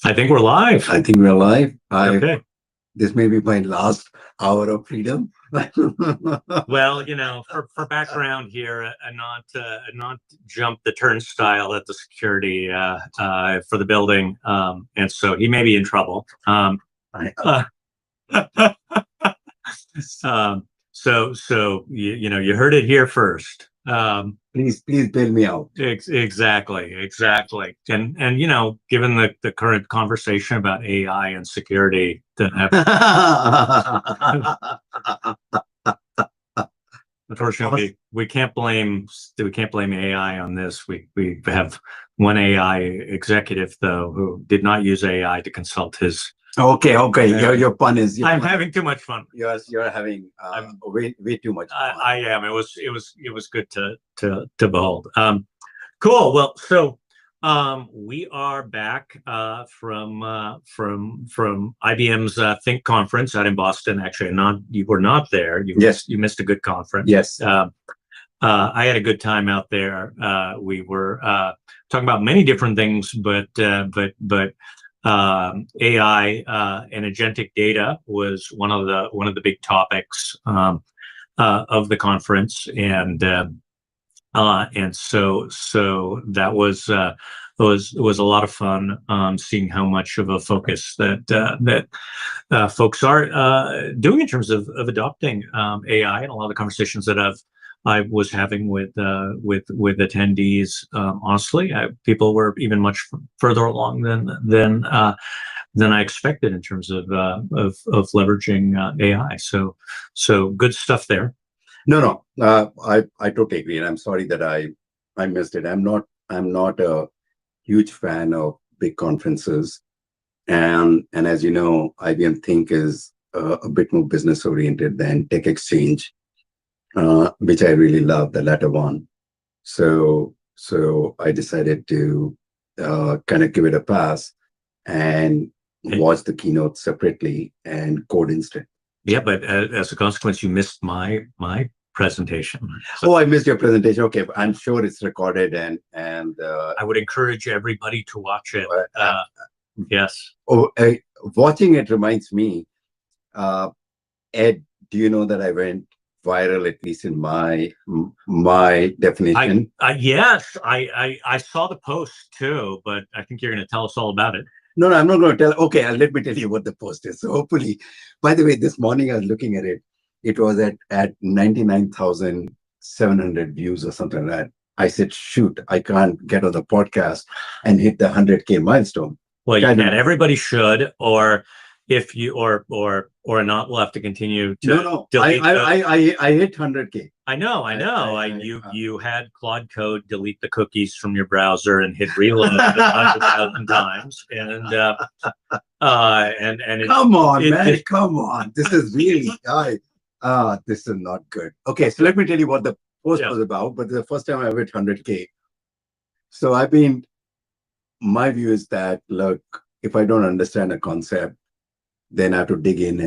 I think we're live. I think we're live. Okay. This may be my last hour of freedom. Well, for background here, Anant jumped the turnstile at the security for the building, and so he may be in trouble. So you heard it here first. Please bail me out. Exactly. And given the current conversation about AI and security, unfortunately, we can't blame AI on this. We have one AI executive though who did not use AI to consult his. Okay. Your pun is. I'm having too much fun. You're having way too much fun. I am. It was good to behold. Cool. Well, so we are back from IBM's Think conference out in Boston. Actually, you were not there. You missed a good conference. Yes. I had a good time out there. We were talking about many different things, but AI and agentic data was one of the big topics of the conference, and so that was a lot of fun seeing how much of a focus that folks are doing in terms of adopting AI, and a lot of the conversations that I was having with attendees. Honestly, people were even much further along than I expected in terms of leveraging AI. So good stuff there. No, I totally agree, and I'm sorry that I missed it. I'm not a huge fan of big conferences, and as you know, IBM Think is a bit more business oriented than Tech Exchange, which I really love, the latter one. So I decided to kind of give it a pass and watch the keynote separately and code instead. Yeah, but as a consequence, you missed my presentation. So, I missed your presentation. Okay, but I'm sure it's recorded, and I would encourage everybody to watch it. Yes. Watching it reminds me, Ed. Do you know that I went viral, at least in my definition? Yes, I saw the post too, but I think you're going to tell us all about it. No, I'm not going to tell. Okay, let me tell you what the post is. So hopefully, by the way, this morning I was looking at it. It was at 99,700 views or something like that. I said, shoot, I can't get on the podcast and hit the 100K milestone. Well, you can. Everybody should, or if you or not, we'll have to continue to. No. I hit 100K. I know. You had Claude Code delete the cookies from your browser and hit reload 100,000 times, and come on, man, come on. This is really this is not good. Okay, so let me tell you what the post was about. But the first time I hit 100K, so my view is that, look, if I don't understand a concept, then I have to dig in.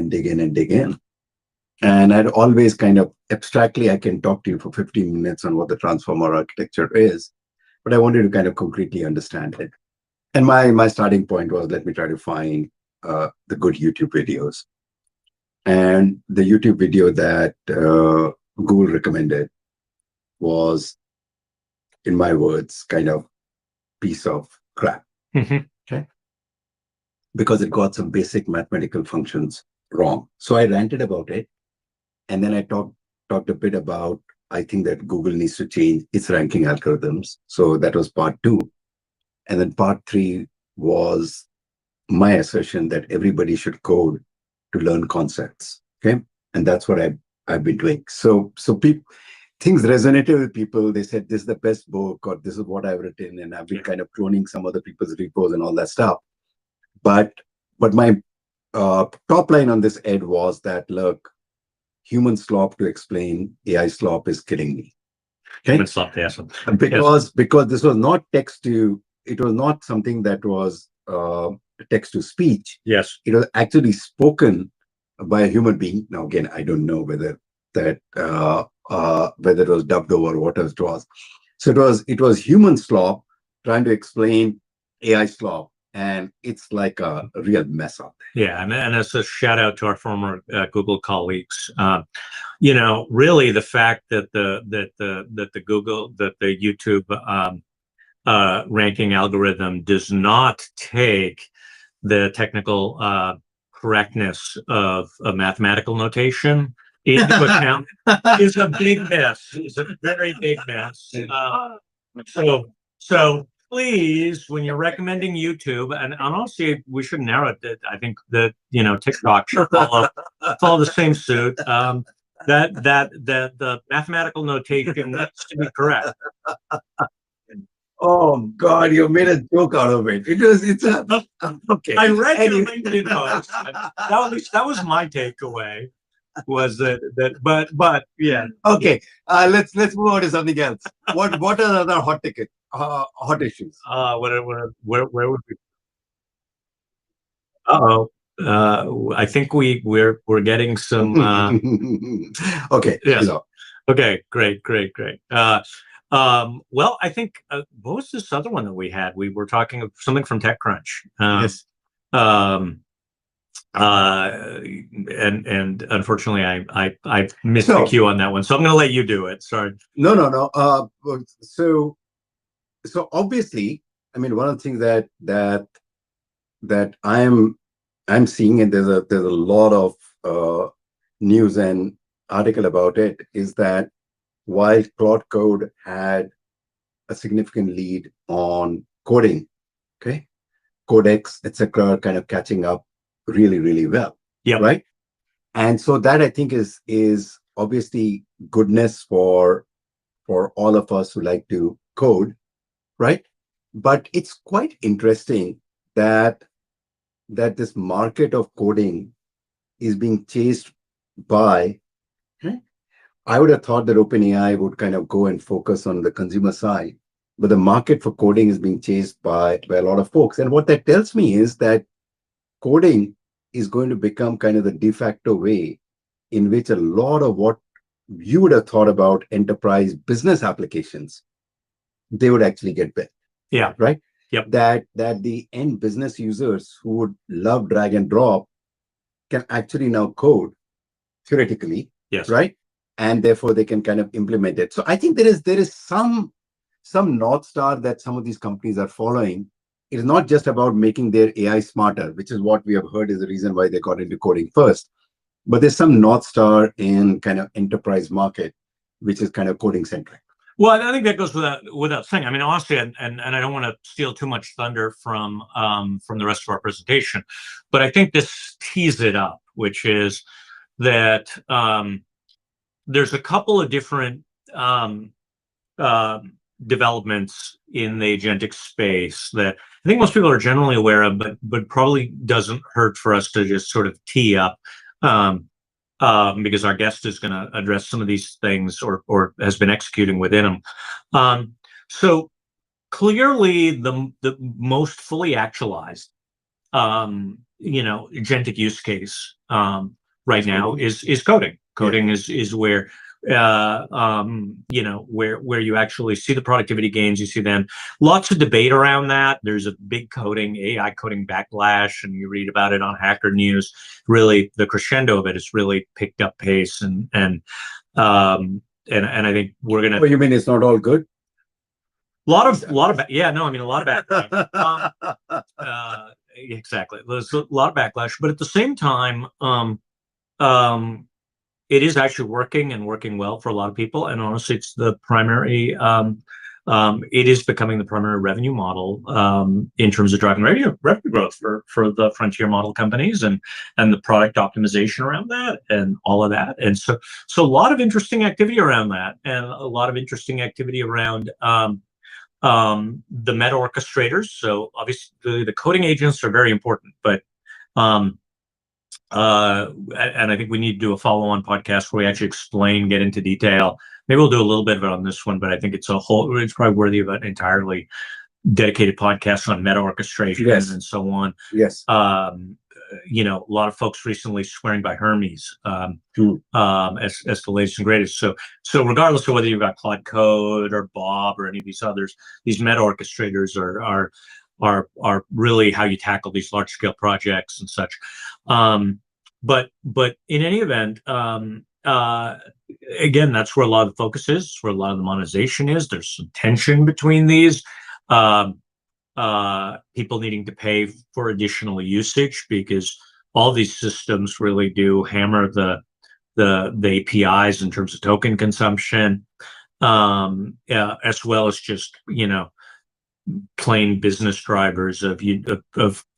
And I'd always kind of abstractly, I can talk to you for 15 minutes on what the transformer architecture is, but I wanted to kind of concretely understand it. And my starting point was, let me try to find the good YouTube videos. And the YouTube video that Google recommended was, in my words, kind of piece of crap. Mm-hmm. Okay. Because it got some basic mathematical functions wrong. So I ranted about it. And then I talked a bit about, I think that Google needs to change its ranking algorithms. So that was part 2. And then part 3 was my assertion that everybody should code to learn concepts. Okay. And that's what I've been doing. So things resonated with people. They said, this is the best book, or this is what I've written. And I've been kind of cloning some other people's repos and all that stuff. But my top line on this, Ed, was that, look, human slop to explain AI slop is killing me. Okay? Human slop, yes. Because this was not text to, it was not something that was text to speech. Yes. It was actually spoken by a human being. Now, again, I don't know whether it was dubbed over or what it was. So it was human slop trying to explain AI slop and it's like a real mess out there. Yeah, and as a shout out to our former Google colleagues, really the fact that the YouTube ranking algorithm does not take the technical correctness of a mathematical notation into account is a big mess. It's a very big mess. So please, when you're recommending YouTube, and honestly, we should narrow it. I think that TikTok should follow the same suit. That the mathematical notation needs to be correct. Oh God, you made a joke out of it. It's okay. I read your LinkedIn post. That was my takeaway. Was that but yeah. Okay. Let's move on to something else. What are other hot issues? Where would we? Uh-oh. I think we're getting some okay. Yes. Okay, great. Well, I think what was this other one that we had? We were talking of something from TechCrunch. Yes. And unfortunately, I missed the cue on that one, so I'm going to let you do it. Sorry. No. So obviously, I mean, one of the things that I'm seeing, and there's a lot of news and article about it, is that while Claude Code had a significant lead on coding, okay, Codex, etc., kind of catching up really, really well. Yeah. Right. And so that, I think, is obviously goodness for all of us who like to code, right? But it's quite interesting that this market of coding is being chased by. I would have thought that OpenAI would kind of go and focus on the consumer side, but the market for coding is being chased by a lot of folks. And what that tells me is that coding is going to become kind of the de facto way in which a lot of what you would have thought about enterprise business applications, they would actually get built. Yeah. Right? Yep. That the end business users who would love drag and drop can actually now code theoretically. Yes. Right? And therefore they can kind of implement it. So I think there is some North Star that some of these companies are following. It is not just about making their AI smarter, which is what we have heard is the reason why they got into coding first. But there's some North Star in kind of enterprise market, which is kind of coding centric. Well, I think that goes without saying. I mean, honestly, and I don't want to steal too much thunder from the rest of our presentation, but I think this tees it up, which is that there's a couple of different developments in the agentic space that I think most people are generally aware of, but probably doesn't hurt for us to just sort of tee up, because our guest is going to address some of these things or has been executing within them. So clearly, the most fully actualized, agentic use case right now is coding. Coding is where where you actually see the productivity gains. You see then lots of debate around that. There's a big AI coding backlash, and you read about it on Hacker News. Really, the crescendo of it has really picked up pace, and I think we're gonna. Oh, you mean it's not all good? A lot of backlash. Exactly. There's a lot of backlash, but at the same time, it is actually working well for a lot of people, and honestly, it's the primary. It is becoming the primary revenue model in terms of driving revenue growth for the frontier model companies and the product optimization around that and all of that. And so a lot of interesting activity around that, and a lot of interesting activity around the meta orchestrators. So obviously the coding agents are very important, but and I think we need to do a follow-on podcast where we actually get into detail. Maybe we'll do a little bit of it on this one, but I think it's probably worthy of an entirely dedicated podcast on meta orchestration and so on. Yes. A lot of folks recently swearing by Hermes as the latest and greatest. So regardless of whether you've got Claude Code or Bob or any of these others, these meta orchestrators are are really how you tackle these large scale projects and such. But in any event, again, that's where a lot of the focus is, where a lot of the monetization is. There's some tension between these. People needing to pay for additional usage, because all these systems really do hammer the APIs in terms of token consumption, as well as just, plain business drivers of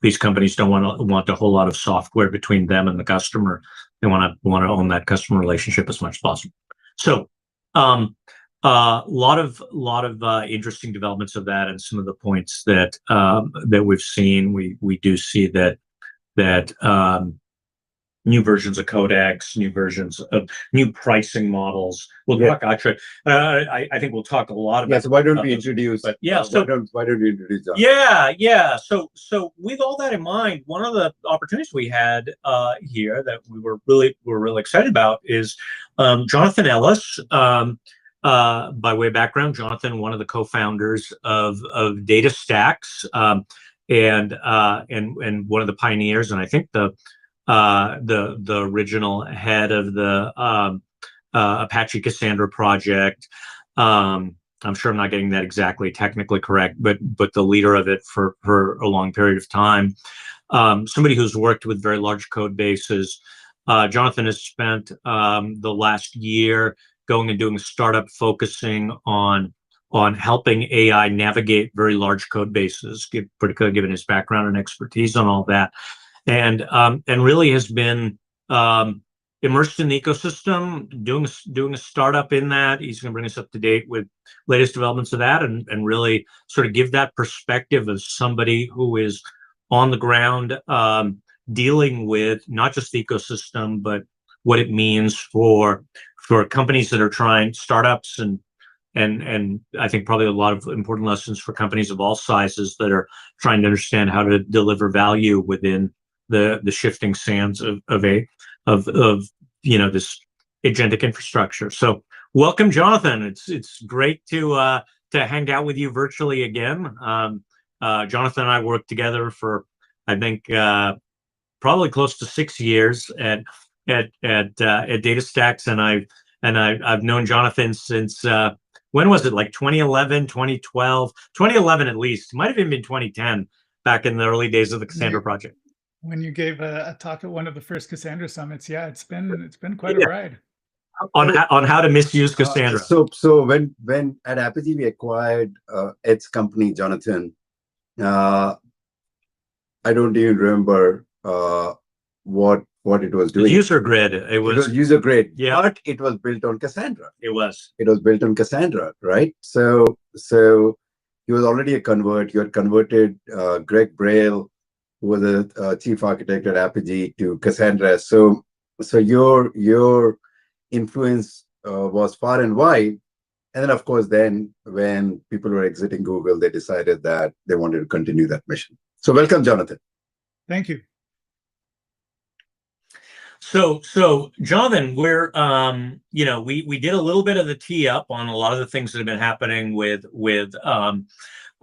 these companies don't want a whole lot of software between them and the customer. They want to own that customer relationship as much as possible. So, lot of interesting developments of that, and some of the points that we've seen. We do see that new versions of Codex, new versions of new pricing models. We'll talk actually. I think we'll talk a lot about. Yeah. So why don't we introduce? But yeah. Why don't we introduce John? Yeah. So with all that in mind, one of the opportunities we had here that we were really excited about is Jonathan Ellis. By way of background, Jonathan, one of the co-founders of DataStax, and one of the pioneers, and I think the original head of the Apache Cassandra project. I'm sure I'm not getting that exactly technically correct, but the leader of it for a long period of time. Somebody who's worked with very large code bases. Jonathan has spent the last year going and doing a startup focusing on helping AI navigate very large code bases, particularly given his background and expertise on all that. And really has been immersed in the ecosystem, doing a startup in that. He's going to bring us up to date with latest developments of that, and really sort of give that perspective of somebody who is on the ground, dealing with not just the ecosystem, but what it means for companies that are trying, startups, and I think probably a lot of important lessons for companies of all sizes that are trying to understand how to deliver value within the shifting sands of this agentic infrastructure. So welcome, Jonathan. It's great to hang out with you virtually again. Jonathan and I worked together for, I think, probably close to 6 years at DataStax, and I've known Jonathan since when was it, like 2011, 2012, 2011 at least. It might have even been 2010, back in the early days of the Cassandra project. When you gave a talk at one of the first Cassandra summits. Yeah, it's been quite a ride. On how to misuse Cassandra. So when at Apogee we acquired Ed's company, Jonathan, I don't even remember what it was doing. User grid. It was user grid. Yeah. But it was built on Cassandra. It was built on Cassandra, right? So he was already a convert. You had converted Greg Braille, who was a chief architect at Apogee, to Cassandra. So your influence was far and wide. And then, of course, then when people were exiting Google, they decided that they wanted to continue that mission. So welcome, Jonathan. Thank you. So Jonathan, we're we did a little bit of the tee up on a lot of the things that have been happening with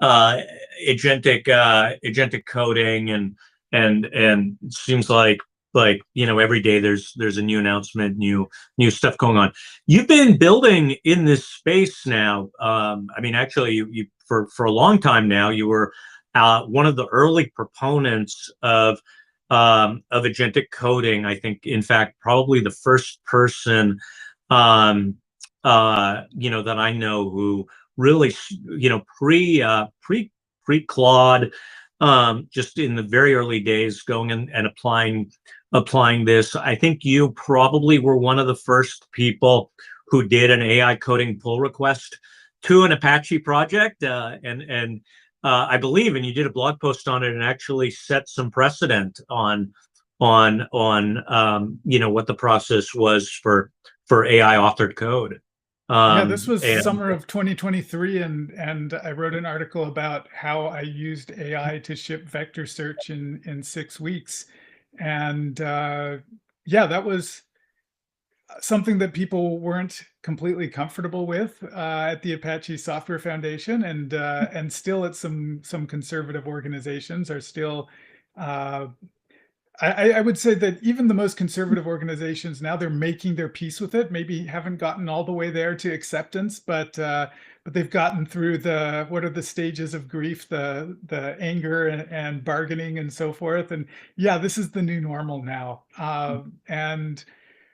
agentic coding, and it seems like every day there's a new announcement, new stuff going on. You've been building in this space now. Actually, you for a long time now. You were one of the early proponents of agentic coding. I think, in fact, probably the first person that I know who really pre Claude, just in the very early days, going and applying this. I think you probably were one of the first people who did an AI coding pull request to an Apache project, and I believe, and you did a blog post on it and actually set some precedent on what the process was for AI authored code. Yeah, this was summer of 2023, and I wrote an article about how I used AI to ship vector search in 6 weeks, and yeah, that was. something that people weren't completely comfortable with at the Apache Software Foundation, and still at some conservative organizations are still. I would say that even the most conservative organizations now, they're making their peace with it. Maybe haven't gotten all the way there to acceptance, but they've gotten through what are the stages of grief, the anger and bargaining and so forth. And yeah, this is the new normal now. And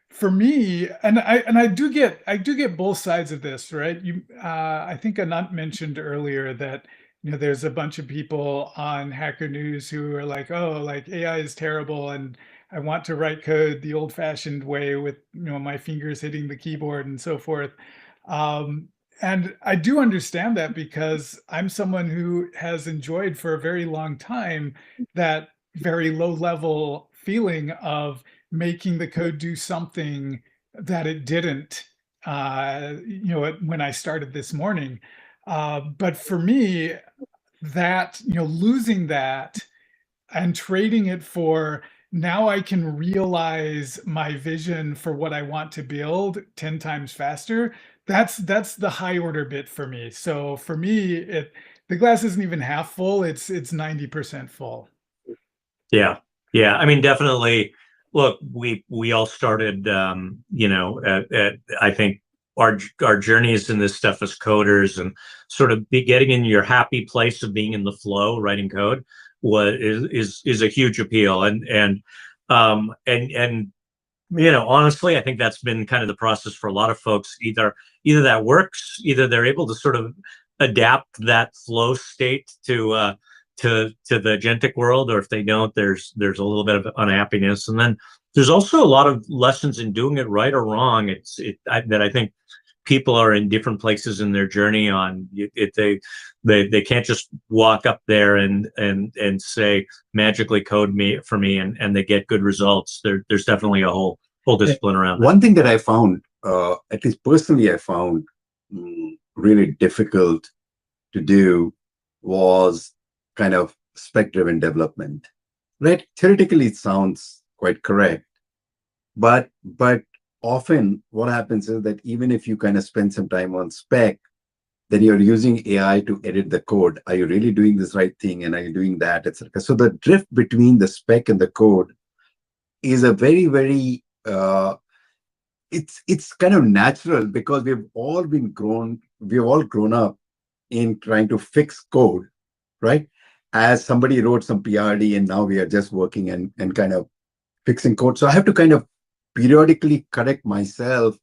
for me, and I do get both sides of this, right? I think Anant mentioned earlier that there's a bunch of people on Hacker News who are like, oh, like AI is terrible, and I want to write code the old-fashioned way with my fingers hitting the keyboard and so forth. And I do understand that, because I'm someone who has enjoyed for a very long time that very low-level feeling of making the code do something that it didn't, when I started this morning. But for me, that, losing that and trading it for, now I can realize my vision for what I want to build 10 times faster. That's the high order bit for me. So for me, the glass isn't even half full. It's 90% full. Yeah. I mean, definitely. Look, we all started, I think our journeys in this stuff as coders, and sort of getting in your happy place of being in the flow, writing code, is a huge appeal. And honestly, I think that's been kind of the process for a lot of folks. Either that works, either they're able to sort of adapt that flow state to the agentic world, or if they don't, there's a little bit of unhappiness. And then there's also a lot of lessons in doing it right or wrong. That I think people are in different places in their journey on it. They can't just walk up there and say magically code for me and they get good results. There's definitely a whole discipline around one thing that I found, at least personally, I found really difficult to do was kind of spec-driven development, right? Theoretically, it sounds quite correct, but often what happens is that even if you kind of spend some time on spec, then you're using AI to edit the code. Are you really doing this right thing? And are you doing that, etc.? So the drift between the spec and the code is a very, very, it's kind of natural, because we've all grown up in trying to fix code, right? As somebody wrote some PRD and now we are just working and kind of fixing code. So I have to kind of periodically correct myself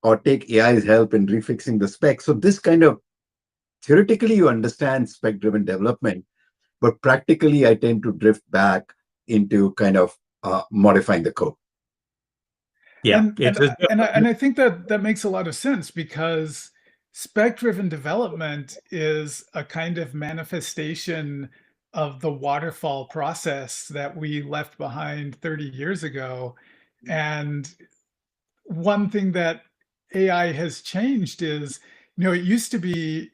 or take AI's help in refixing the spec. So this kind of, theoretically you understand spec-driven development, but practically I tend to drift back into kind of modifying the code. Yeah. And I think that makes a lot of sense, because spec-driven development is a kind of manifestation of the waterfall process that we left behind 30 years ago. And one thing that AI has changed is, it used to be,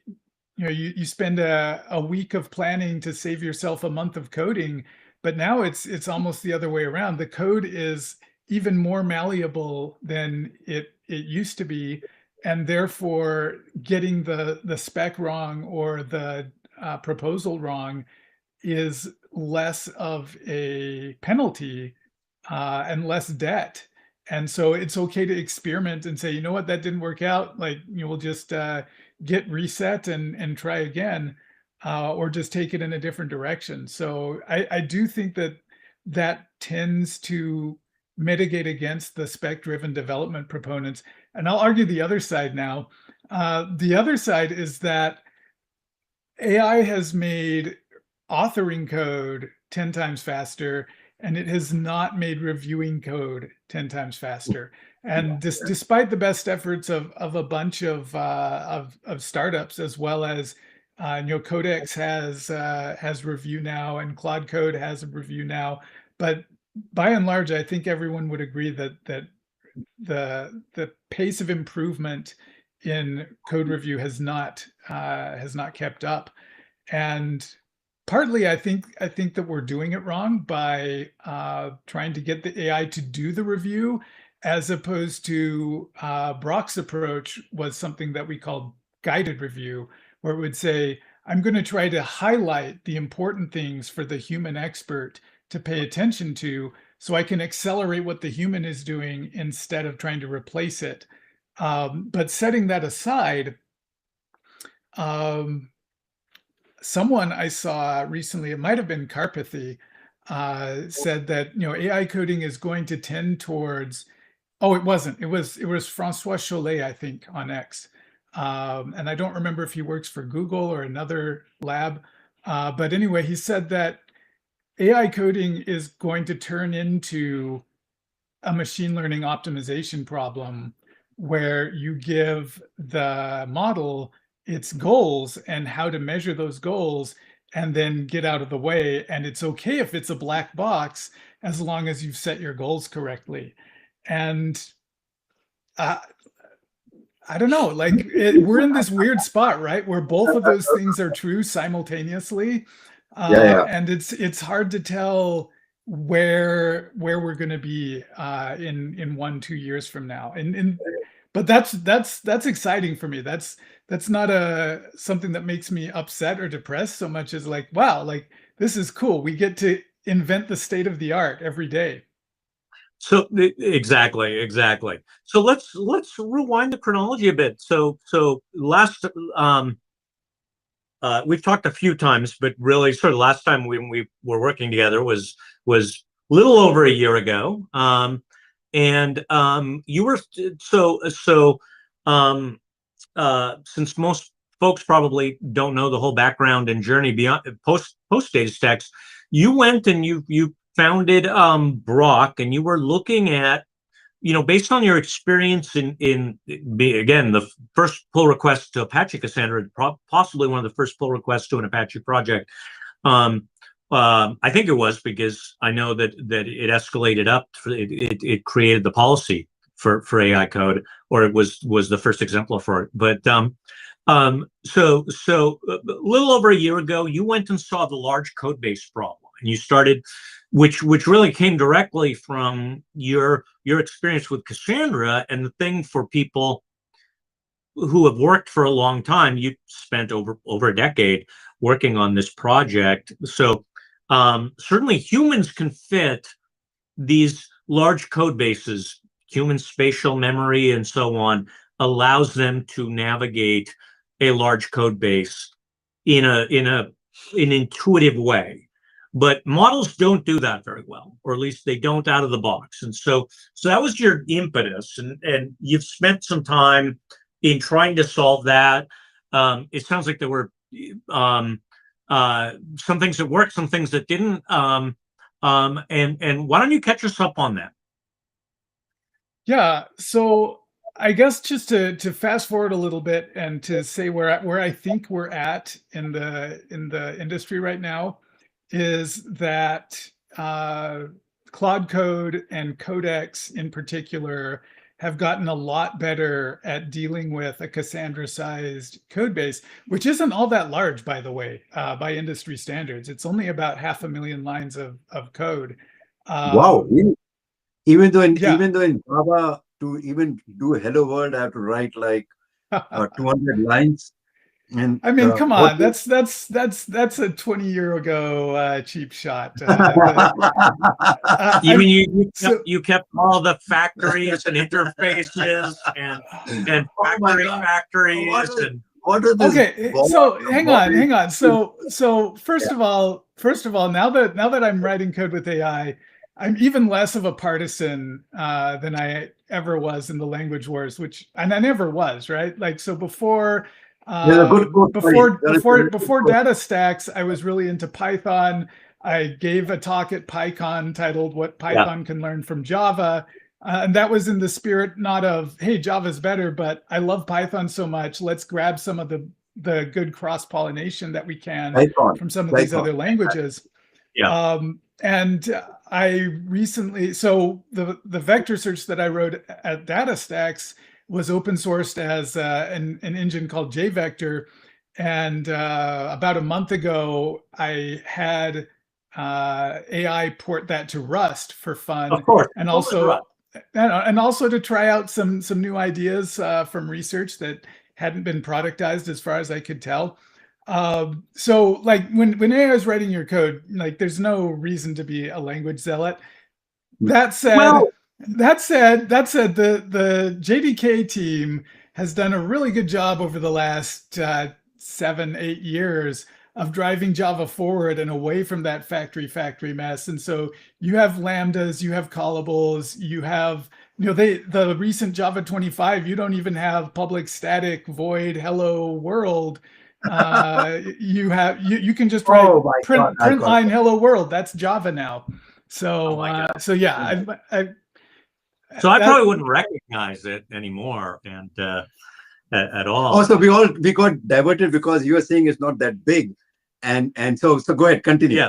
you spend a week of planning to save yourself a month of coding, but now it's almost the other way around. The code is even more malleable than it used to be, and therefore getting the spec wrong or the proposal wrong is less of a penalty and less debt. And so it's okay to experiment and say, you know what, that didn't work out. Like, we'll just get reset and try again, or just take it in a different direction. So I do think that tends to mitigate against the spec-driven development proponents. And I'll argue the other side now. The other side is that AI has made authoring code 10 times faster, and it has not made reviewing code 10 times faster. And despite the best efforts of a bunch of startups, as well as Codex has review now, and Claude Code has a review now. But by and large, I think everyone would agree that the pace of improvement in code review has not kept up. And partly, I think that we're doing it wrong by trying to get the AI to do the review as opposed to Brock's approach was something that we called guided review, where it would say, I'm going to try to highlight the important things for the human expert to pay attention to so I can accelerate what the human is doing instead of trying to replace it. But setting that aside, someone I saw recently, it might have been Karpathy, said that AI coding is going to tend towards. Oh, it wasn't. It was Francois Chollet, I think, on X. And I don't remember if he works for Google or another lab. But anyway, he said that AI coding is going to turn into a machine learning optimization problem where you give the model its goals and how to measure those goals and then get out of the way. And it's okay if it's a black box as long as you've set your goals correctly. And I don't know, like we're in this weird spot, right? Where both of those things are true simultaneously. And it's hard to tell where we're going to be in 1-2 years from now. But that's exciting for me. That's not something that makes me upset or depressed so much as like, wow, like this is cool. We get to invent the state of the art every day. So exactly. So let's rewind the chronology a bit. So last we've talked a few times, but really sort of last time when we were working together was a little over a year ago. And you were since most folks probably don't know the whole background and journey beyond post DataStax, you went and you founded Brokk, and you were looking at, based on your experience in again, the first pull request to Apache Cassandra, possibly one of the first pull requests to an Apache project. I think it was because I know that it escalated up. It created the policy for AI code, or it was the first exemplar for it. But so a little over a year ago, you went and saw the large code base problem, and you started, which really came directly from your experience with Cassandra. And the thing for people who have worked for a long time, you spent over a decade working on this project. So certainly humans can fit these large code bases. Human spatial memory and so on allows them to navigate a large code base in an intuitive way. But models don't do that very well, or at least they don't out of the box. And so that was your impetus, and you've spent some time in trying to solve that. It sounds like there were some things that worked, some things that didn't. And why don't you catch us up on that? Yeah. So I guess just to fast forward a little bit and to say where I think we're at in the industry right now is that Claude Code and Codex in particular have gotten a lot better at dealing with a Cassandra-sized code base, which isn't all that large, by the way, by industry standards. It's only about 500,000 lines of code. Wow. Even though in Java, to even do hello world, I have to write like 200 lines. And I mean, come on, that's a 20-year ago cheap shot. You kept all the factories and interfaces and factories and what are these? Okay, so hang on. So first of all, now that I'm writing code with AI, I'm even less of a partisan than I ever was in the language wars, and I never was, right? Like, so before DataStax, I was really into Python. I gave a talk at PyCon titled "What Python Can Learn from Java," and that was in the spirit not of "Hey, Java's better," but I love Python so much. Let's grab some of the good cross-pollination that we can from some of these other languages. Yeah. And I recently, so the vector search that I wrote at DataStax was open sourced as an engine called JVector. And about a month ago, I had AI port that to Rust for fun. Of course. And also and also to try out some new ideas from research that hadn't been productized as far as I could tell. So like when AI is writing your code, like there's no reason to be a language zealot. That said, Well, the JDK team has done a really good job over the last 7-8 years of driving Java forward and away from that factory mess. And so you have lambdas, you have callables, you have, the recent Java 25, you don't even have public static void hello world. You can just write print line hello world. That's Java now. So so yeah, so I probably wouldn't recognize it anymore, and at all. Also, we got diverted because you were saying it's not that big, and so go ahead, continue.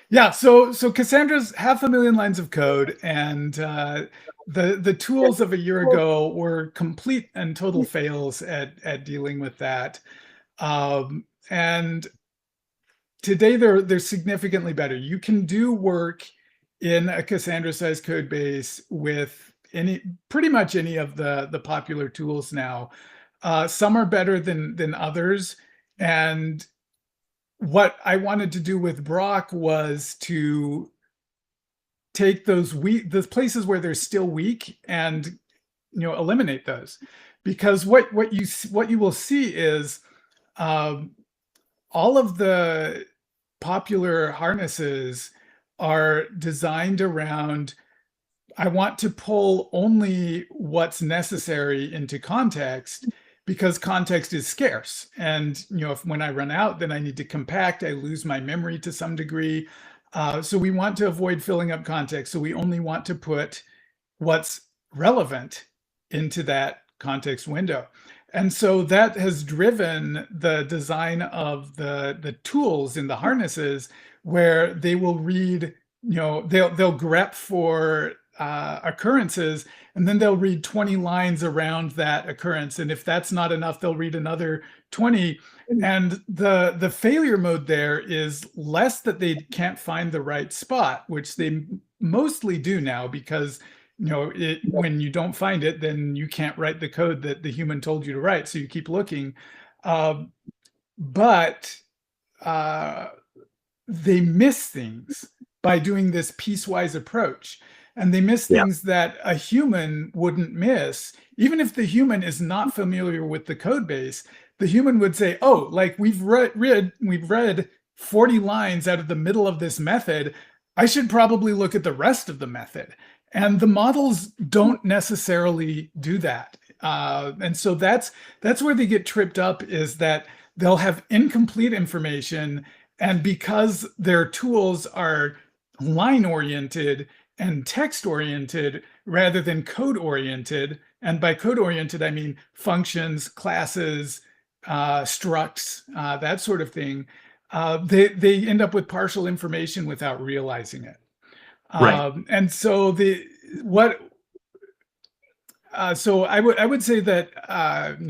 Yeah. So Cassandra's 500,000 lines of code, and the tools of a year ago were complete and total fails at dealing with that. And today they're significantly better. You can do work in a Cassandra-sized code base with pretty much any of the popular tools now. Some are better than others. And what I wanted to do with Brokk was to take those places where they're still weak and eliminate those, because what you will see is all of the popular harnesses are designed around, I want to pull only what's necessary into context, because context is scarce. And when I run out, then I need to compact, I lose my memory to some degree. So we want to avoid filling up context. So we only want to put what's relevant into that context window. And so that has driven the design of the tools in the harnesses, where they will read, they'll grep for occurrences, and then they'll read 20 lines around that occurrence. And if that's not enough, they'll read another 20. And the failure mode there is less that they can't find the right spot, which they mostly do now, because when you don't find it, then you can't write the code that the human told you to write. So you keep looking. But they miss things by doing this piecewise approach. And they miss things that a human wouldn't miss. Even if the human is not familiar with the code base, the human would say, oh, like we've read 40 lines out of the middle of this method. I should probably look at the rest of the method. And the models don't necessarily do that. And so that's where they get tripped up, is that they'll have incomplete information. And because their tools are line oriented and text oriented rather than code oriented, and by code oriented, I mean functions, classes, structs, that sort of thing, they end up with partial information without realizing it. Right. And so so I would say that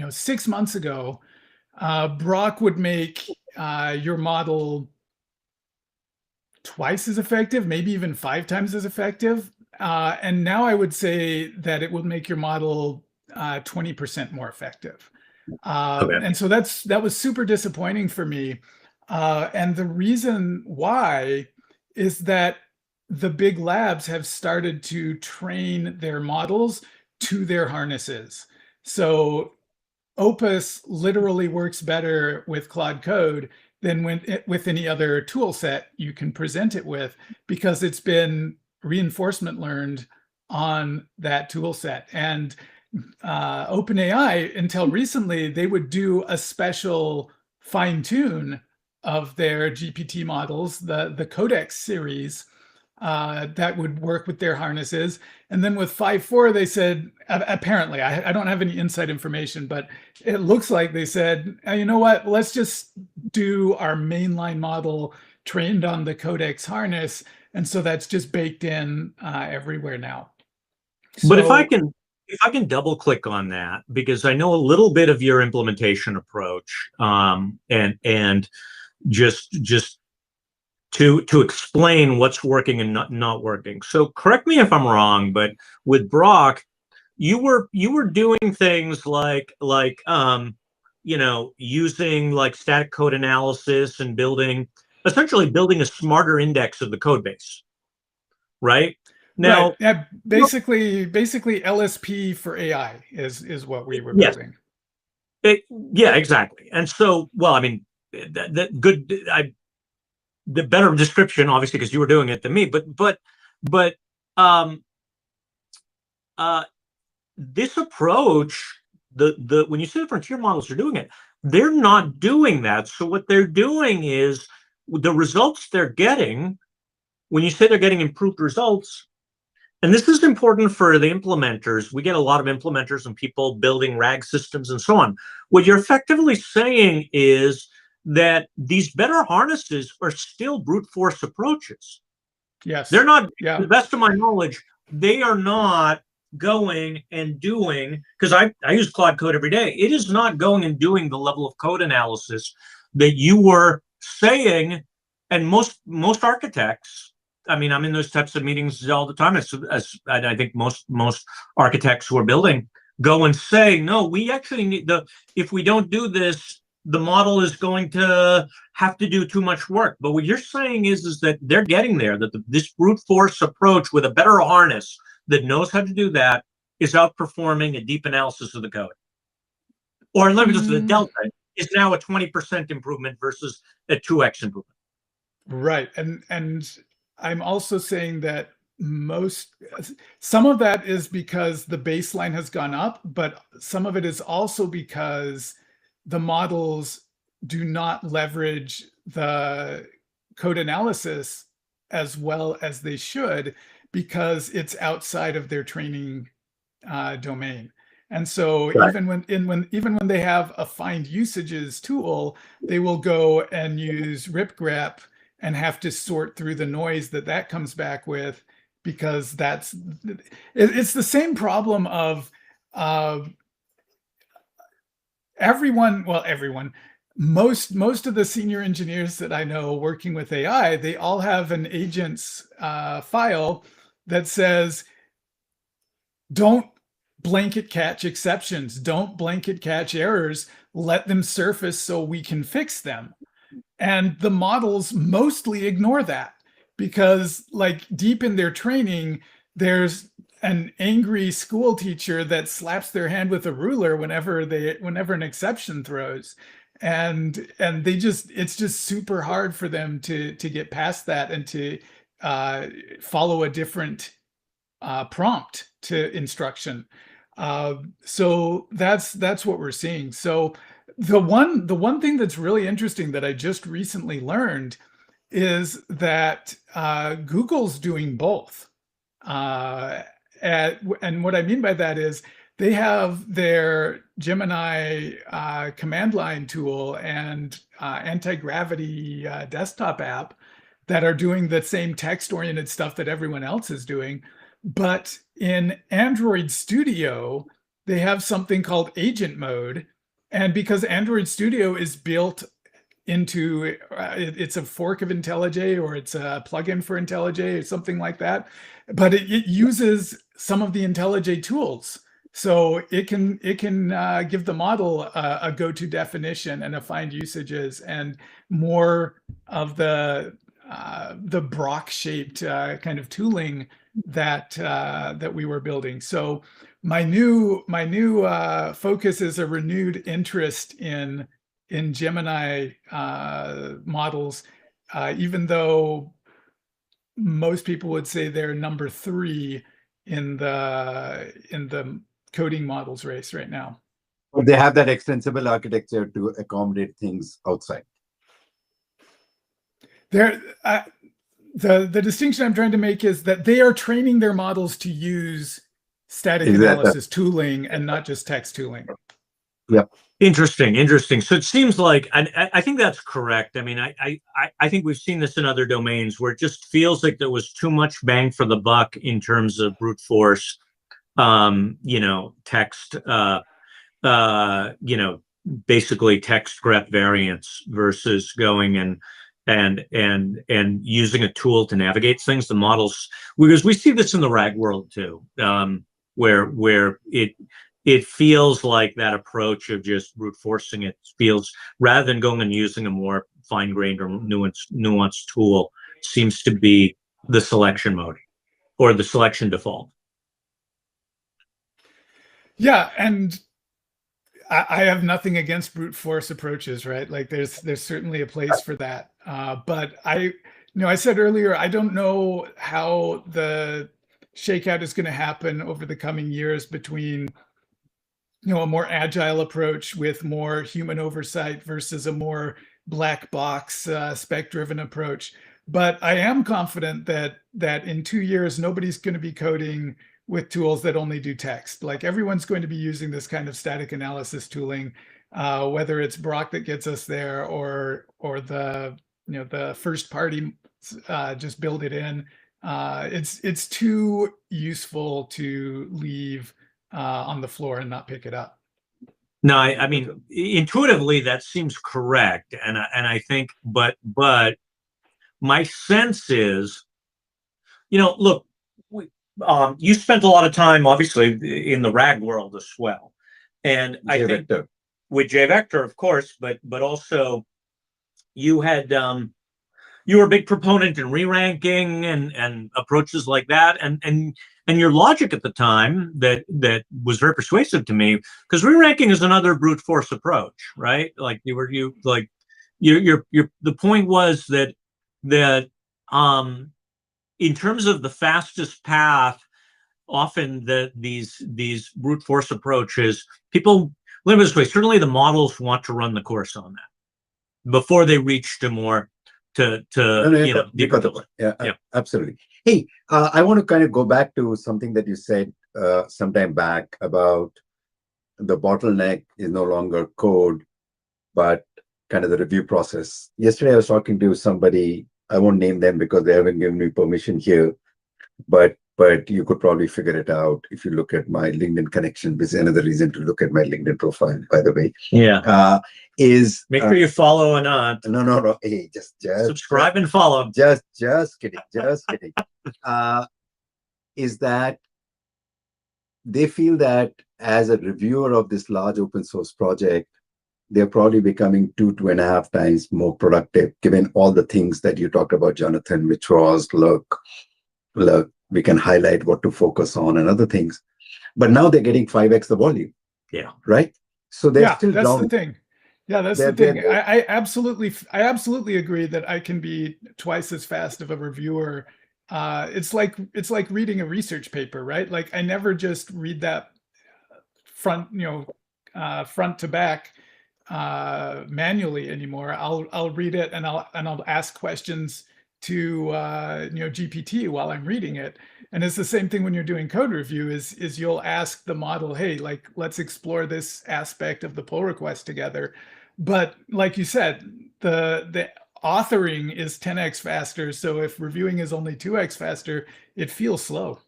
6 months ago, Brokk would make your model twice as effective, maybe even 5 times as effective. And now I would say that it will make your model 20% more effective. And so that was super disappointing for me. And the reason why is that the big labs have started to train their models to their harnesses. So Opus literally works better with Claude Code than with any other tool set you can present it with, because it's been reinforcement learned on that tool set. And OpenAI, until recently, they would do a special fine tune of their GPT models, the Codex series, that would work with their harnesses. And then with 5.4, they said, apparently, I don't have any inside information, but it looks like they said, you know what, let's just do our mainline model trained on the Codex harness. And so that's just baked in everywhere now. But if I can double click on that, because I know a little bit of your implementation approach, and just to explain what's working and not working. So correct me if I'm wrong, but with Brokk, you were doing things like using like static code analysis and essentially building a smarter index of the code base, right? Now, right. Yeah, basically LSP for AI is what we were yes, building. yeah, exactly. And so, well, I mean, the better description, obviously, because you were doing it than me, but um, this approach, when you say the frontier models are doing it, they're not doing that. So what they're doing is the results they're getting, when you say they're getting improved results, and this is important for the implementers. We get a lot of implementers and people building RAG systems and so on. What you're effectively saying is that these better harnesses are still brute force approaches. Yes. They're not, yeah. to the best of my knowledge, they are not going and doing, because I use Claude Code every day. It is not going and doing the level of code analysis that you were saying, and most architects, I mean, I'm in those types of meetings all the time. As I think most architects who are building go and say, no, we actually need if we don't do this, the model is going to have to do too much work. But what you're saying is that they're getting there, that this brute force approach with a better harness that knows how to do that is outperforming a deep analysis of the code. Or let me just, the delta is now a 20% improvement versus a 2x improvement. Right. And I'm also saying that some of that is because the baseline has gone up, but some of it is also because the models do not leverage the code analysis as well as they should, because it's outside of their training domain. And so Right. even when they have a find usages tool, they will go and use ripgrep and have to sort through the noise that comes back with, because it's the same problem of everyone, most of the senior engineers that I know working with AI, they all have an agents file that says, don't blanket catch exceptions, don't blanket catch errors, let them surface so we can fix them. And the models mostly ignore that, because like deep in their training, there's an angry school teacher that slaps their hand with a ruler whenever an exception throws. And it's just super hard for them to get past that and to follow a different prompt to instruction. So that's what we're seeing. So the one thing that's really interesting that I just recently learned is that Google's doing both. And what I mean by that is they have their Gemini command line tool and anti-gravity desktop app that are doing the same text-oriented stuff that everyone else is doing. But in Android Studio, they have something called agent mode. And because Android Studio is built into, it's a fork of IntelliJ, or it's a plugin for IntelliJ or something like that, but it uses some of the IntelliJ tools. So it can give the model a go-to definition and a find usages and more of the Brokk shaped kind of tooling that we were building. So my new focus is a renewed interest in Gemini models, even though most people would say they're number 3 in the coding models race right now. But they have that extensible architecture to accommodate things outside. The distinction I'm trying to make is that they are training their models to use static analysis tooling and not just text tooling. Yep. Interesting. So it seems like, I think that's correct. I mean, I think we've seen this in other domains where it just feels like there was too much bang for the buck in terms of brute force, text, basically text grep variants versus going and and using a tool to navigate things. The models, because we see this in the RAG world too, where it feels like that approach of just brute forcing it feels, rather than going and using a more fine-grained or nuanced tool, seems to be the selection mode or the selection default. Yeah, and I have nothing against brute force approaches, right? Like there's certainly a place for that. But I said earlier, I don't know how the shakeout is going to happen over the coming years between, a more agile approach with more human oversight versus a more black box spec-driven approach. But I am confident that in 2 years, nobody's going to be coding with tools that only do text. Like everyone's going to be using this kind of static analysis tooling, whether it's Brokk that gets us there or the first party just build it in. It's too useful to leave on the floor and not pick it up. No, I mean, intuitively that seems correct, and I think, but my sense is, look, you spent a lot of time, obviously, in the RAG world as well, and I think with JVector, of course, but also you had you were a big proponent in re-ranking and approaches like that, and your logic at the time that was very persuasive to me, because re-ranking is another brute force approach, right? Like the point was that in terms of the fastest path, often these brute force approaches, people, let me this way, certainly the models want to run the course on that before they reach to more deeper. Yeah, absolutely. Hey, I want to kind of go back to something that you said some time back about the bottleneck is no longer code, but kind of the review process. Yesterday, I was talking to somebody. I won't name them because they haven't given me permission here, but you could probably figure it out if you look at my LinkedIn connection. This is another reason to look at my LinkedIn profile, by the way. Yeah. Make sure you follow Anant. No. Hey, just subscribe and follow. Just kidding. Is that they feel that as a reviewer of this large open source project, they're probably becoming 2.5 times more productive, given all the things that you talked about, Jonathan, which was, look, we can highlight what to focus on and other things. But now they're getting 5x the volume. Yeah. Right? So they're still that's down. the thing. Yeah, that's the thing. I absolutely agree that I can be twice as fast of a reviewer. It's like reading a research paper, right? Like I never just read that front to back manually anymore. I'll read it and I'll ask questions to GPT while I'm reading it. And it's the same thing when you're doing code review is you'll ask the model, hey, like let's explore this aspect of the pull request together. But like you said, the authoring is 10x faster. So if reviewing is only 2x faster, it feels slow.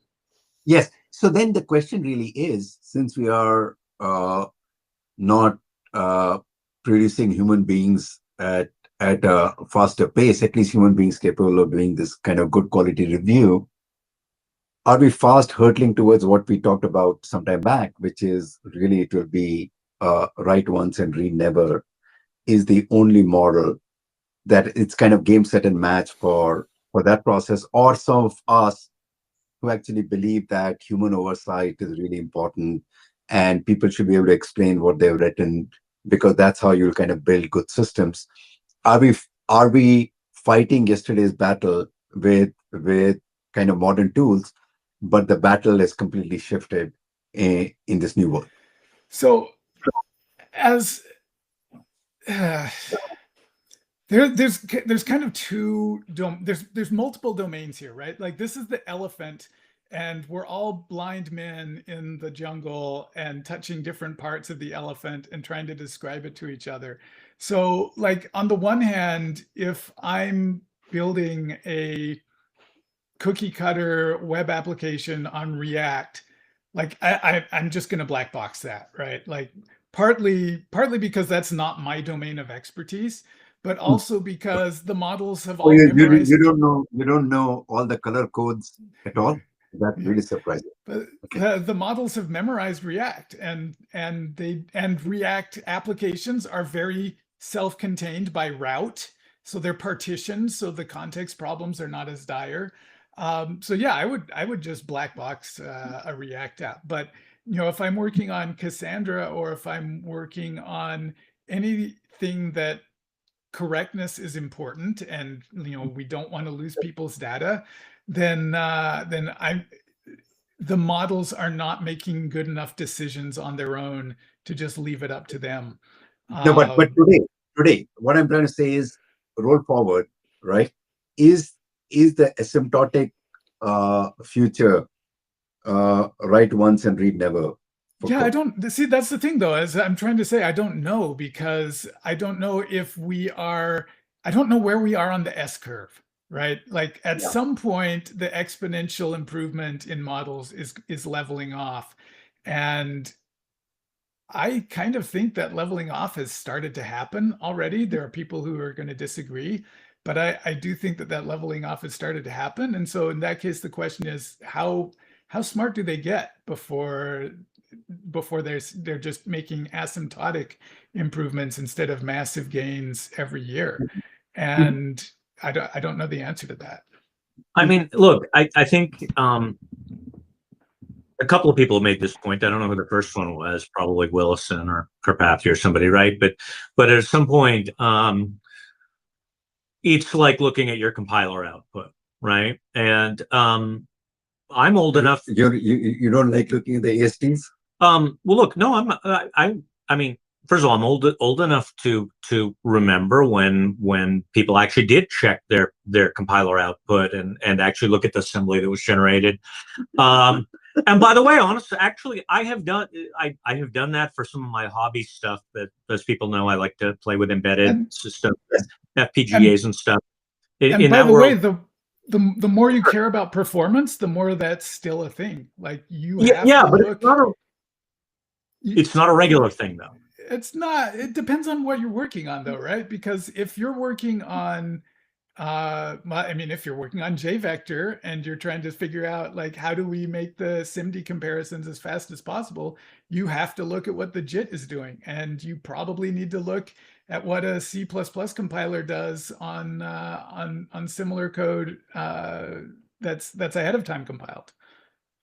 Yes. So then the question really is, since we are not producing human beings at a faster pace, at least human beings capable of doing this kind of good quality review, are we fast hurtling towards what we talked about some time back, which is really it will be write once and read never is the only model that it's kind of game, set, and match for that process, or some of us who actually believe that human oversight is really important and people should be able to explain what they've written, because that's how you'll kind of build good systems. Are we fighting yesterday's battle with kind of modern tools, but the battle is completely shifted in this new world? So as there's kind of there's multiple domains here, right? Like this is the elephant and we're all blind men in the jungle and touching different parts of the elephant and trying to describe it to each other. So like on the one hand, if I'm building a cookie cutter web application on React, like I'm just going to black box that, right? Like partly because that's not my domain of expertise, but also because the models have So all memorized. you don't know all the color codes at all? That's really surprising. But Okay. the models have memorized React, and React applications are very self-contained by route, so they're partitioned, so the context problems are not as dire. So yeah, I would just black box a React app. But if I'm working on Cassandra, or if I'm working on anything that correctness is important, and we don't want to lose people's data, then the models are not making good enough decisions on their own to just leave it up to them. No, but today, what I'm trying to say is, roll forward, right? Is the asymptotic future write once and read never? Yeah, I don't see. That's the thing, though, as I'm trying to say, I don't know, because I don't know if I don't know where we are on the S curve, right? Like at some point, the exponential improvement in models is leveling off. And I kind of think that leveling off has started to happen already. There are people who are going to disagree, but I do think that leveling off has started to happen. And so in that case, the question is, how smart do they get before they're just making asymptotic improvements instead of massive gains every year? And I don't know the answer to that. I mean, look, I think a couple of people made this point. I don't know who the first one was, probably Willison or Karpathy or somebody, right? But at some point, it's like looking at your compiler output, right? And I'm old enough. You don't like looking at the ASTs? Well, look, no, I mean, first of all, I'm old enough to remember when people actually did check their compiler output and actually look at the assembly that was generated. And by the way, honestly, actually, I have done that for some of my hobby stuff. That, as people know, I like to play with embedded systems, FPGAs and stuff. And by the way, the more you care about performance, the more that's still a thing. Like you have to but look. It's not a regular thing, though. It's not. It depends on what you're working on, though, right? Because if you're working on if you're working on JVector and you're trying to figure out, like, how do we make the SIMD comparisons as fast as possible, you have to look at what the JIT is doing, and you probably need to look at what a C++ compiler does on similar code that's ahead of time compiled.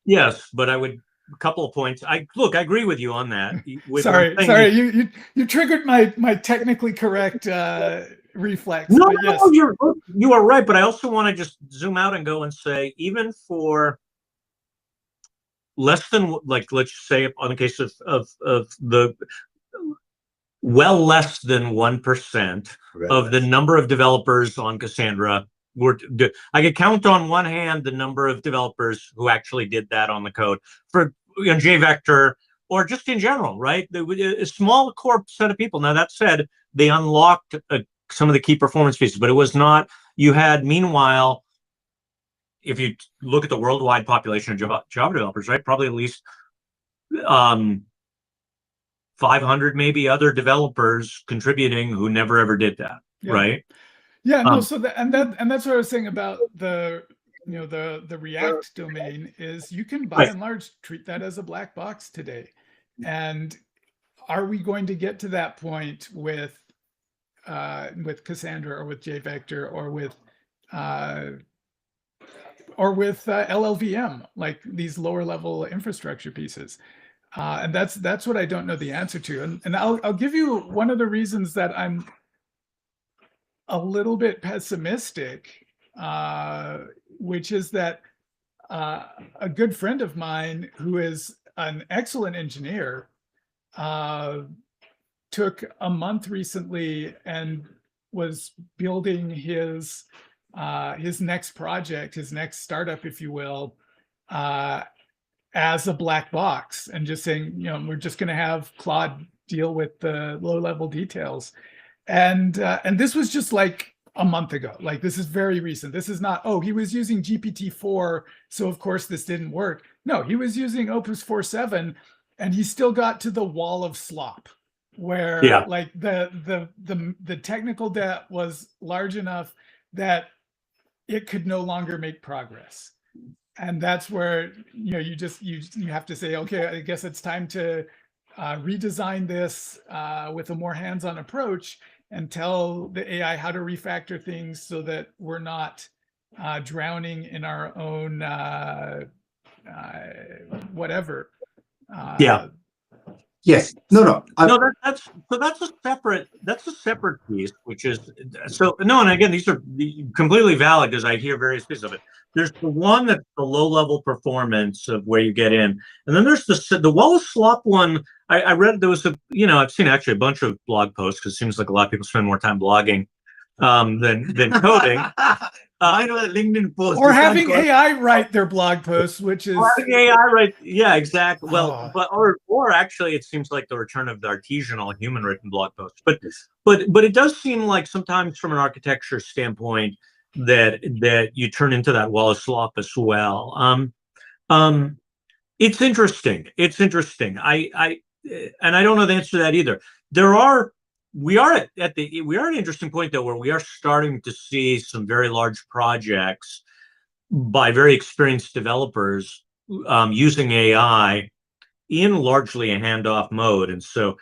Yes, but a couple of points. I agree with you on that. Sorry, you triggered my technically correct reflex. No, yes. you are right, but I also want to just zoom out and go and say, even for less than, like, let's say on the case of the less than 1% of the number of developers on Cassandra I could count on one hand the number of developers who actually did that on the code for JVector, or just in general, right? A small core set of people. Now, that said, they unlocked some of the key performance pieces, but it was not. You had, meanwhile, if you look at the worldwide population of Java developers, right, probably at least 500 maybe other developers contributing who never ever did that, right? Yeah, no. So that's what I was saying about the React domain is you can by and large treat that as a black box today. And are we going to get to that point with Cassandra or with JVector or with LLVM, like these lower level infrastructure pieces? And that's what I don't know the answer to. And I'll give you one of the reasons that I'm a little bit pessimistic, which is that a good friend of mine who is an excellent engineer took a month recently and was building his next project, his next startup, if you will, as a black box, and just saying, we're just going to have Claude deal with the low level details. And this was just like a month ago. Like, this is very recent. This is not, he was using GPT-4, so of course this didn't work. No, he was using Opus 4.7, and he still got to the wall of slop, where like the technical debt was large enough that it could no longer make progress. And that's where, you know, you have to say, okay, I guess it's time to redesign this with a more hands-on approach and tell the AI how to refactor things so that we're not drowning in our own whatever. Yeah. Yes. No. No, that's a separate piece, which is so no. And again, these are completely valid because I hear various pieces of it. There's the one that's the low level performance of where you get in, and then there's the Wallace Slop one. I read there was I've seen actually a bunch of blog posts because it seems like a lot of people spend more time blogging than coding. I know that LinkedIn post. Or having AI write their blog posts, which is having AI write. Yeah, exactly. Well, or actually, it seems like the return of the artisanal human-written blog posts. But it does seem like sometimes, from an architecture standpoint, that you turn into that Wallace Slop as well. It's interesting. It's interesting. I don't know the answer to that either. We are at an interesting point though, where we are starting to see some very large projects by very experienced developers using AI in largely a handoff mode, and so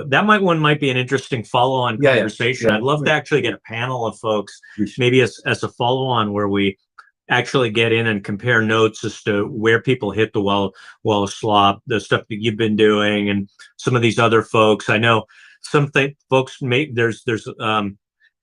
that might be an interesting follow-on conversation. Yeah. I'd love to actually get a panel of folks, maybe as a follow-on, where we actually get in and compare notes as to where people hit the Wallace Slop, the stuff that you've been doing, and some of these other folks. I know some folks make there's the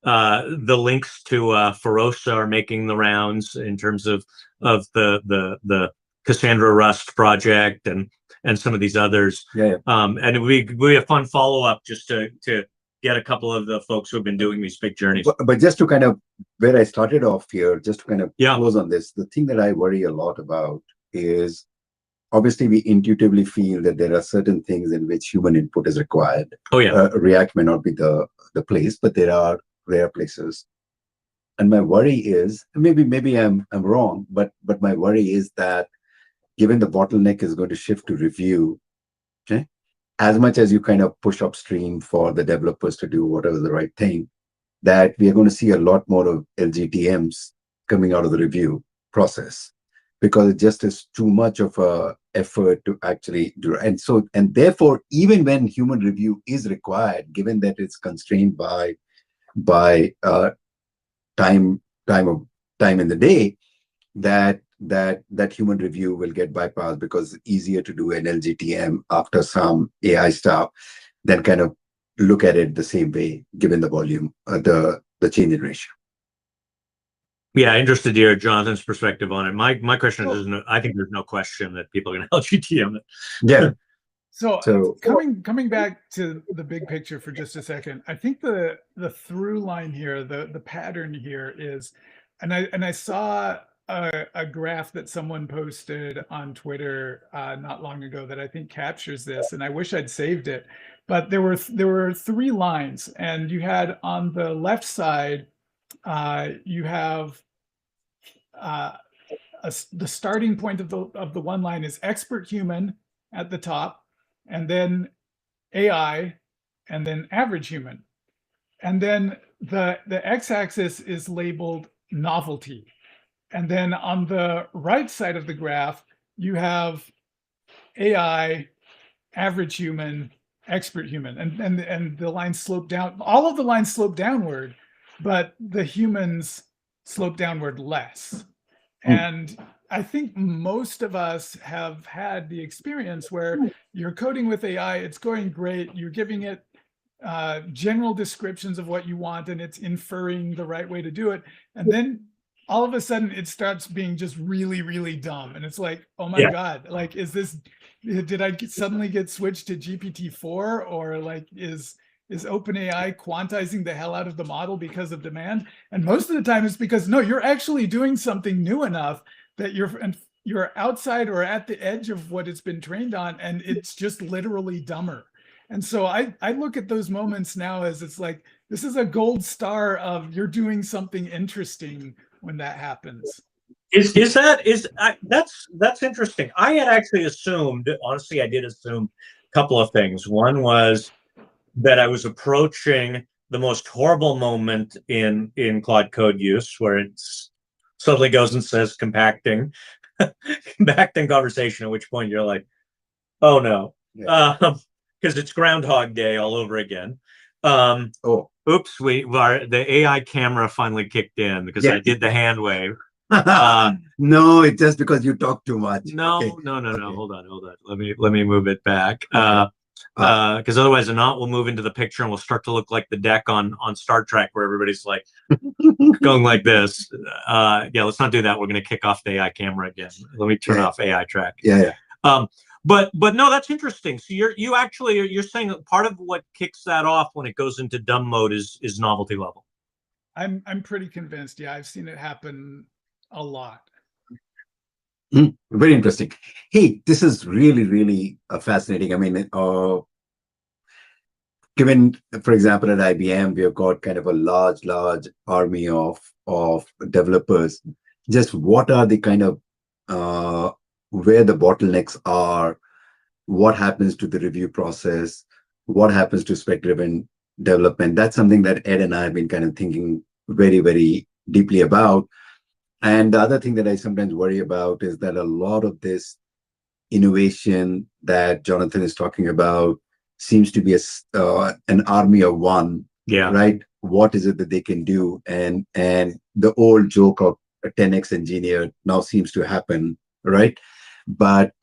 links to Ferosa are making the rounds in terms of the Cassandra Rust project and some of these others. And we have fun follow-up just to get a couple of the folks who have been doing these big journeys. But just to kind of where I started off here, just to kind of close on this, the thing that I worry a lot about is obviously we intuitively feel that there are certain things in which human input is required. React may not be the place, but there are rare places. And my worry is, maybe I'm wrong, but my worry is that given the bottleneck is going to shift to review, okay, as much as you kind of push upstream for the developers to do whatever the right thing, that we are going to see a lot more of LGTMs coming out of the review process, because it just is too much of a effort to actually do. And therefore, even when human review is required, given that it's constrained by time in the day, that human review will get bypassed because it's easier to do an LGTM after some AI stuff than kind of look at it the same way, given the volume, the change in ratio. Yeah, interested to hear Jonathan's perspective on it. My question is, I think there's no question that people are going to LGTM it. Yeah. So coming back to the big picture for just a second, I think the through line here, the pattern here is, and I saw a graph that someone posted on Twitter not long ago that I think captures this, and I wish I'd saved it. But there were three lines, and you had on the left side, you have the starting point of the one line is expert human at the top, and then AI, and then average human, and then the x-axis is labeled novelty. And then on the right side of the graph, you have AI, average human, expert human, and the lines slope down. All of the lines slope downward, but the humans slope downward less. And I think most of us have had the experience where you're coding with AI, it's going great, you're giving it general descriptions of what you want, and it's inferring the right way to do it. And then all of a sudden it starts being just really, really dumb. And it's like, oh my God, like, did I suddenly get switched to GPT-4, or like, is OpenAI quantizing the hell out of the model because of demand? And most of the time it's because, no, you're actually doing something new enough that you're outside or at the edge of what it's been trained on, and it's just literally dumber. And so I look at those moments now as, it's like, this is a gold star of you're doing something interesting when that happens. That's interesting. I had actually assumed, honestly, I did assume a couple of things. One was that I was approaching the most horrible moment in Claude Code use, where it suddenly goes and says compacting, compacting conversation. At which point you're like, oh no, because it's Groundhog Day all over again. Oops, the AI camera finally kicked in because I did the hand wave. No, it's just because you talk too much. No. Hold on. Let me move it back. Because otherwise Anant will move into the picture and we'll start to look like the deck on Star Trek where everybody's like going like this. Let's not do that. We're going to kick off the AI camera again. Let me turn off AI track. But no, that's interesting. So you're saying that part of what kicks that off when it goes into dumb mode is novelty level. I'm pretty convinced. Yeah, I've seen it happen a lot. Very interesting. Hey, this is really, really fascinating. I mean, given, for example, at IBM, we have got kind of a large army of developers. Just what are the kind of where the bottlenecks are? What happens to the review process? What happens to spec-driven development? That's something that Ed and I have been kind of thinking very, very deeply about. And the other thing that I sometimes worry about is that a lot of this innovation that Jonathan is talking about seems to be an army of one, right? What is it that they can do? And the old joke of a 10x engineer now seems to happen, right? But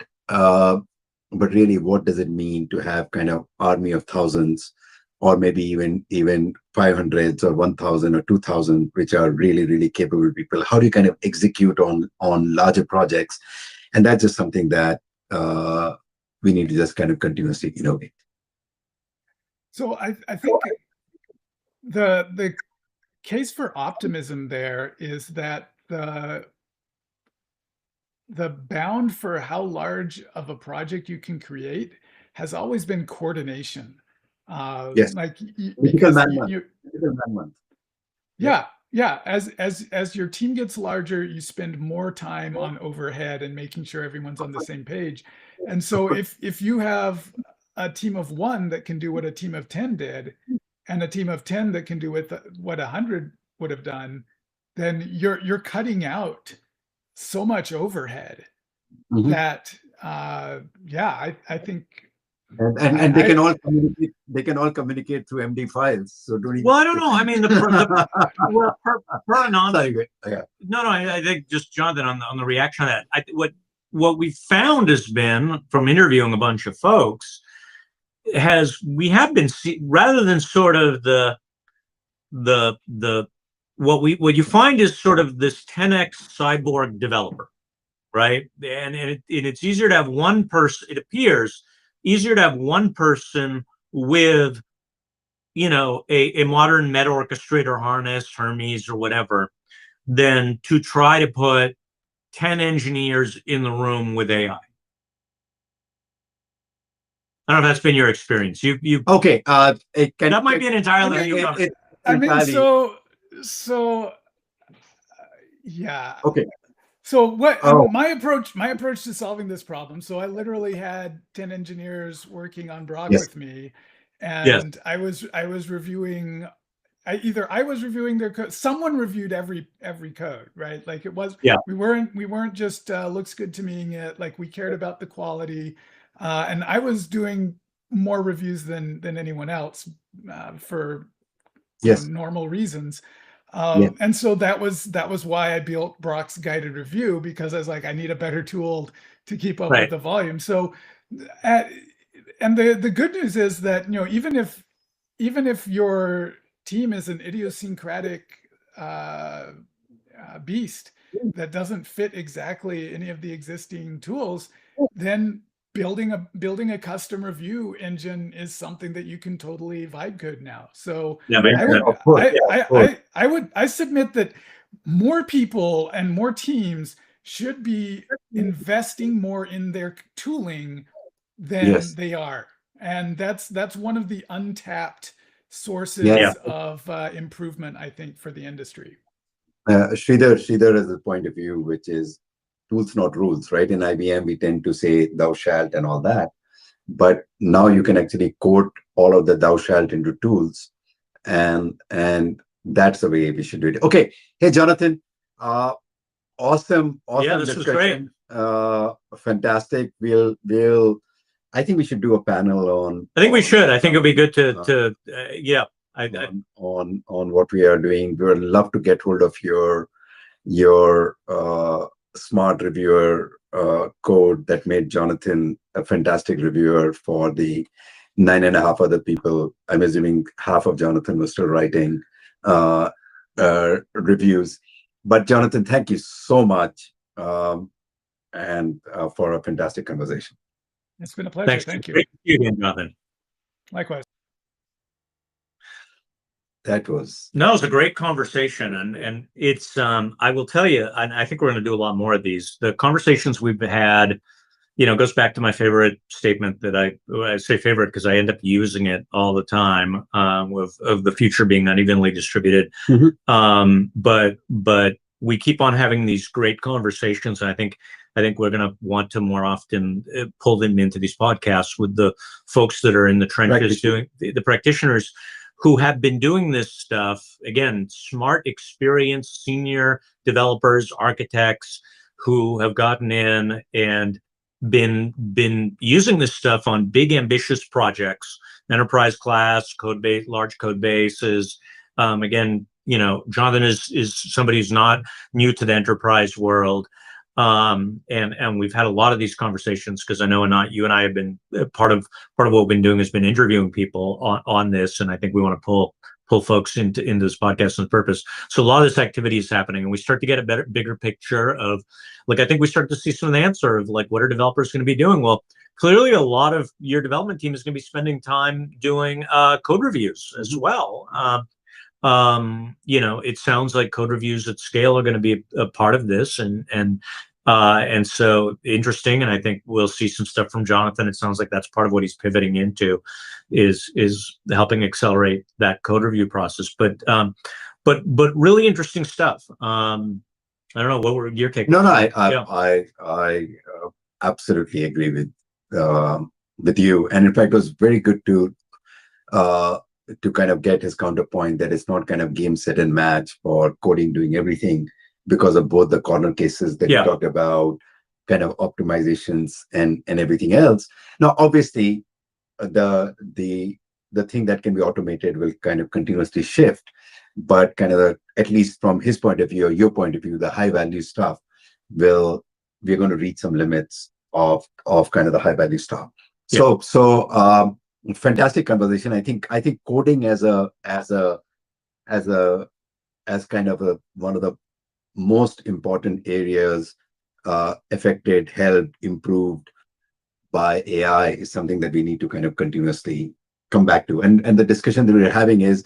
really, what does it mean to have kind of army of thousands, or maybe even 500s or 1,000 or 2,000, which are really, really capable people? How do you kind of execute on larger projects? And that's just something that we need to just kind of continuously innovate. So I think the case for optimism there is that the bound for how large of a project you can create has always been coordination. Like because as your team gets larger, you spend more time on overhead and making sure everyone's on the same page. And so if you have a team of 1 that can do what a team of 10 did, and a team of 10 that can do what 100 would have done, then you're cutting out so much overhead that I think. And they can all communicate. They can all communicate through MD files. So don't even. Well, I don't know. I mean, per Anant. No. I think just Jonathan on the reaction to that. What we found has been from interviewing a bunch of folks we have been rather than sort of what you find is sort of this 10x cyborg developer, right? And it's easier to have one person. It appears easier to have one person with, a modern meta orchestrator harness, Hermes or whatever, than to try to put 10 engineers in the room with AI. I don't know if that's been your experience. Okay. That might be an entirely. Yeah. Okay. So what my approach to solving this problem? So I literally had 10 engineers working on Brokk with me, and I was reviewing. I was reviewing their code. Someone reviewed every code, right? Like it was. We weren't just looks good to me. Like we cared about the quality, and I was doing more reviews than anyone else for normal reasons. And so that was why I built Brokk's guided review, because I was like, I need a better tool to keep up with the volume. So, and the good news is that, even if your team is an idiosyncratic beast that doesn't fit exactly any of the existing tools, then building a custom review engine is something that you can totally vibe code now. So I submit that more people and more teams should be investing more in their tooling than they are. And that's one of the untapped sources of improvement, I think, for the industry. Sridhar has a point of view, which is tools, not rules, right? In IBM, we tend to say thou shalt and all that. but now you can actually code all of the thou shalt into tools, and that's the way we should do it. Okay, hey Jonathan, awesome Yeah, this was great. discussion. Fantastic. I think we should do a panel on. I think we should. I think it'll be good to yeah. On what we are doing. We would love to get hold of your smart reviewer code that made Jonathan a fantastic reviewer for the 9.5 other people. I'm assuming half of Jonathan was still writing reviews. But Jonathan, thank you so much, and for a fantastic conversation. It's been a pleasure. Thanks. Thank you. Great to see you again, Jonathan. Likewise. That was a great conversation, and it's I will tell you, and I think we're going to do a lot more of these. The conversations we've had, goes back to my favorite statement that I say favorite because I end up using it all the time, of the future being unevenly distributed. But we keep on having these great conversations, and I think we're going to want to more often pull them into these podcasts with the folks that are in the trenches doing the practitioners who have been doing this stuff. Again, smart, experienced, senior developers, architects who have gotten in and been using this stuff on big, ambitious projects, enterprise class, large code bases. Again, Jonathan is somebody who's not new to the enterprise world. And we've had a lot of these conversations because I know Anant, you and I have been part of what we've been doing has been interviewing people on this, and I think we want to pull folks into this podcast on purpose. So a lot of this activity is happening, and we start to get a bigger picture of, like, I think we start to see some of the answer of, like, what are developers going to be doing? Well, clearly a lot of your development team is going to be spending time doing code reviews as well. It sounds like code reviews at scale are going to be a part of this, and so interesting. And I think we'll see some stuff from Jonathan. It sounds like that's part of what he's pivoting into, is helping accelerate that code review process. But really interesting stuff. I don't know, what were your take? No, I absolutely agree with you. And in fact, it was very good to kind of get his counterpoint that it's not kind of game, set, and match for coding doing everything, because of both the corner cases that you talked about, kind of optimizations and everything else. Now, obviously, the thing that can be automated will kind of continuously shift, but kind of at least from his point of view or your point of view, the high value stuff we're going to reach some limits of kind of the high value stuff. So fantastic conversation. I think coding as kind of one of the most important areas affected, helped, improved by AI is something that we need to kind of continuously come back to. And the discussion that we're having is,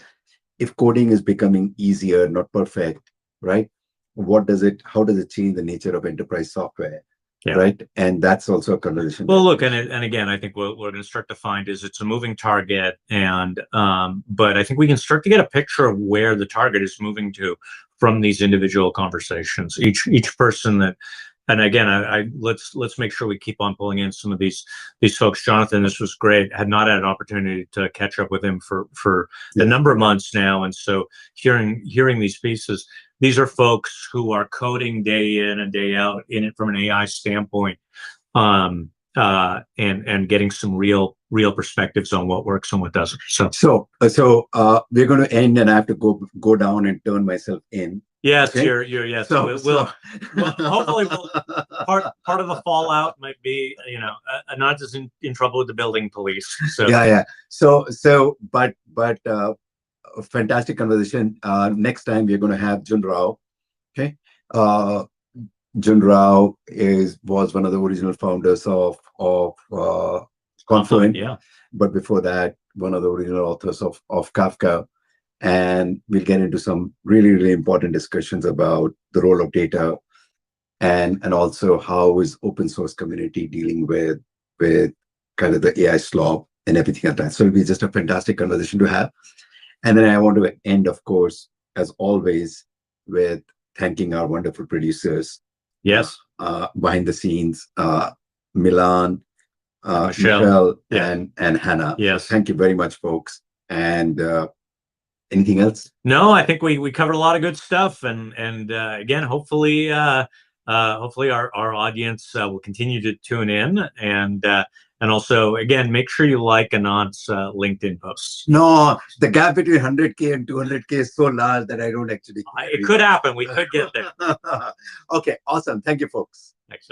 if coding is becoming easier, not perfect, right? How does it change the nature of enterprise software? Right. And that's also a conversation. Well, look, and again, I think what we're going to start to find is it's a moving target, and but I think we can start to get a picture of where the target is moving to from these individual conversations. Each person that, and again, let's make sure we keep on pulling in some of these folks. Jonathan, this was great. Had not had an opportunity to catch up with him for a number of months now, and so hearing these pieces. These are folks who are coding day in and day out in it from an AI standpoint, and getting some real perspectives on what works and what doesn't. So we're going to end, and I have to go down and turn myself in. Yes, okay? Yes. So we'll hopefully part of the fallout might be, Anant is in trouble with the building police. So yeah. So but a fantastic conversation. Next time we're going to have Jun Rao. Okay, Jun Rao was one of the original founders of Confluent. But before that, one of the original authors of Kafka. And we'll get into some really, really important discussions about the role of data, and also how is open source community dealing with kind of the AI slop and everything like that. So it'll be just a fantastic conversation to have. And then I want to end, of course, as always, with thanking our wonderful producers. Yes. Behind the scenes, Milan, Michelle Yeah. and Hannah. Yes. So thank you very much, folks. And anything else? No, I think we covered a lot of good stuff, and again, hopefully our audience will continue to tune in, and also again, make sure you like Anant's LinkedIn posts. No, the gap between 100K and 200K is so large that I don't actually. It could happen. We could get there. Okay, awesome. Thank you, folks. Thanks.